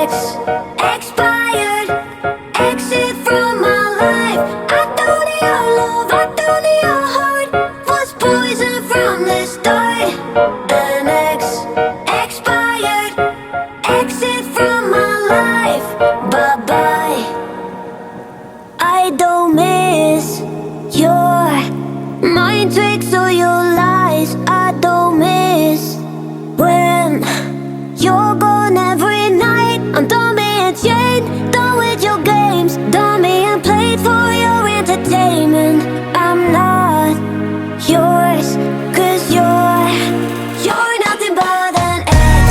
ex, expired, exit from my life. I thought your love, I thought your heart was poison from the start. An ex, expired, exit from my life. Bye bye. I don't miss your mind tricks or your lies. I don't miss when you're gone every night. I'm done being chained, done with your games, done being played for your entertainment. I'm not yours, 'cause you're nothing but an ex,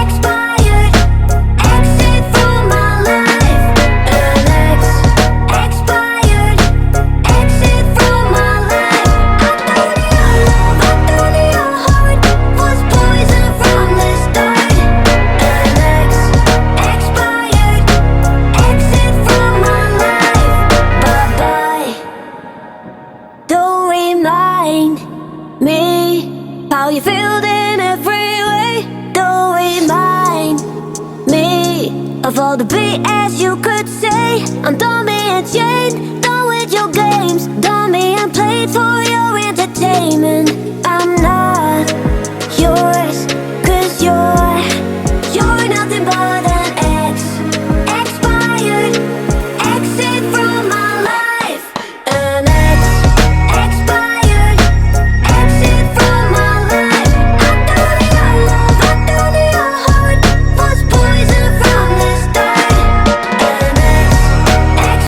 expired, exit from my life. An ex, expired, exit from my life. I thought your love, I thought your heart was poison from the start. An ex, expired, exit from my life. Bye bye. Don't remind me how you feel in every way. Don't remind me of all the BS you could say. I'm done being chained, done with your games, done being played for your entertainment.